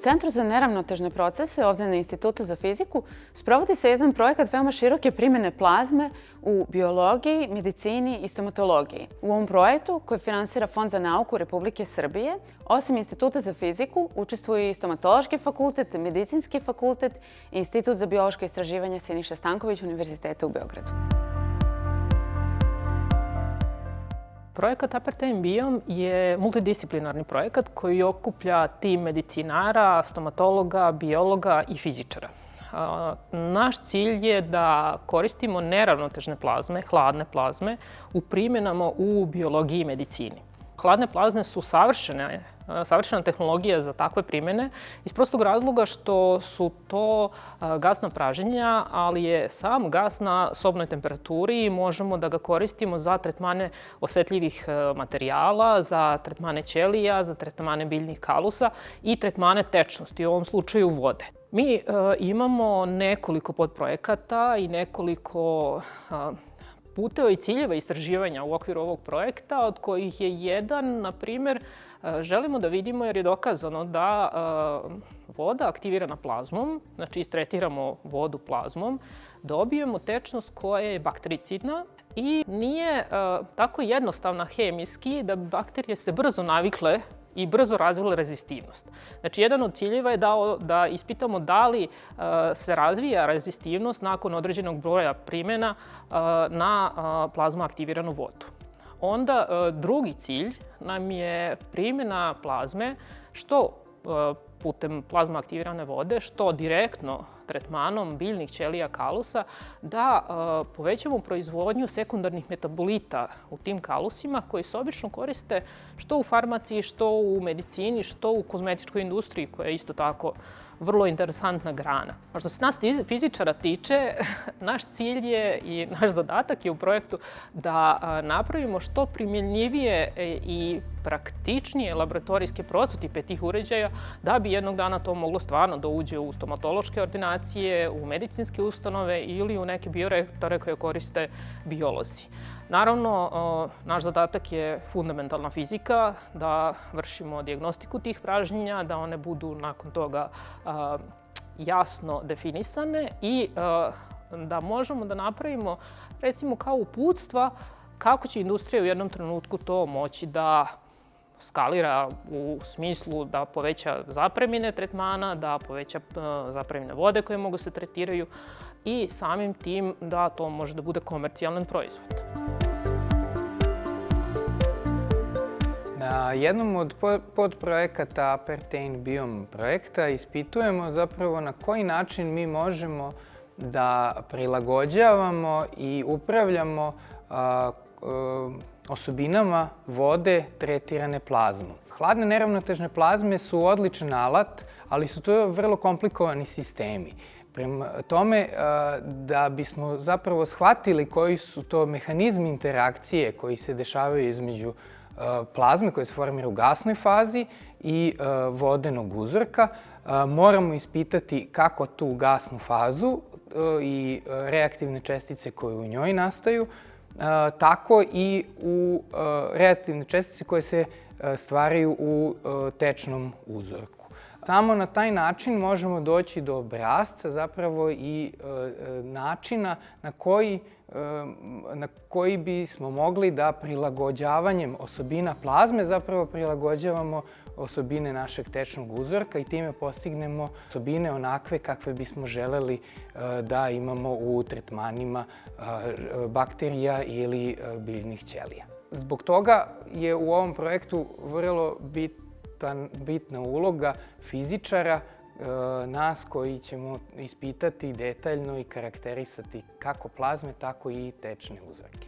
Centru za neravnotežne procese, ovde na Institutu za fiziku, sprovodi se jedan projekat veoma široke primjene plazme u biologiji, medicini i stomatologiji. U ovom projektu, koji finansira Fond za nauku Republike Srbije, osim Instituta za fiziku, učestvuju i Stomatološki fakultet, Medicinski fakultet i Institut za biološka istraživanja Siniša Stanković Univerziteta u Beogradu. Projekat Apertain Biom je multidisciplinarni projekat koji okuplja tim medicinara, stomatologa, biologa i fizičara. Naš cilj je da koristimo neravnotežne plazme, hladne plazme, u primjenama u biologiji i medicini. Hladne plazme su savršena tehnologija za takve primjene iz prostog razloga što su to gasna praženja, ali je sam gas na sobnoj temperaturi i možemo da ga koristimo za tretmane osetljivih materijala, za tretmane ćelija, za tretmane biljnih kalusa i tretmane tečnosti, u ovom slučaju vode. Mi imamo nekoliko podprojekata i nekoliko puteva i ciljeva istraživanja u okviru ovog projekta, od kojih je jedan, na primjer, želimo da vidimo, jer je dokazano da voda aktivirana plazmom, znači istretiramo vodu plazmom, dobijemo tečnost koja je baktericidna i nije tako jednostavna hemijski da bakterije se brzo navikle i brzo razvile rezistivnost. Znači, jedan od ciljeva je da ispitamo da li se razvija rezistivnost nakon određenog broja primjena na plazma aktiviranu vodu. Onda drugi cilj nam je primjena plazme što putem plazma aktivirane vode, što direktno tretmanom biljnih ćelija kalusa, da povećamo proizvodnju sekundarnih metabolita u tim kalusima koji se obično koriste što u farmaciji, što u medicini, što u kozmetičkoj industriji, koja je isto tako vrlo interesantna grana. A što se nas fizičara tiče, naš cilj je i naš zadatak je u projektu da napravimo što primjenjivije i praktičnije laboratorijske prototipe tih uređaja da bi jednog dana to moglo stvarno da uđe u stomatološke ordinacije, u medicinske ustanove ili u neke bioreaktore koje koriste biolozi. Naravno, naš zadatak je fundamentalna fizika, da vršimo dijagnostiku tih pražnjenja, da one budu nakon toga jasno definisane i da možemo da napravimo, recimo, kao uputstva kako će industrija u jednom trenutku to moći da skalira u smislu da poveća zapremine tretmana, da poveća zapremine vode koje mogu se tretiraju i samim tim da to može da bude komercijalan proizvod. Na jednom od podprojekata Apertain Biom projekta ispitujemo zapravo na koji način mi možemo da prilagođavamo i upravljamo osobinama vode tretirane plazmom. Hladne neravnotežne plazme su odličan alat, ali su to vrlo komplikovani sistemi. Prema tome, da bismo zapravo shvatili koji su to mehanizmi interakcije koji se dešavaju između plazme koja se formira u gasnoj fazi i vodenog uzorka, moramo ispitati kako tu gasnu fazu i reaktivne čestice koje u njoj nastaju, tako i u reaktivne čestice koje se stvaraju u tečnom uzorku. Samo na taj način možemo doći do obrasca zapravo i načina na koji bismo mogli da prilagođavanjem osobina plazme zapravo prilagođavamo osobine našeg tečnog uzorka i time postignemo osobine onakve kakve bismo želeli da imamo u tretmanima bakterija ili biljnih ćelija. Zbog toga je u ovom projektu vrlo bitna uloga fizičara, nas koji ćemo ispitati detaljno i karakterisati kako plazme, tako i tečne uzorke.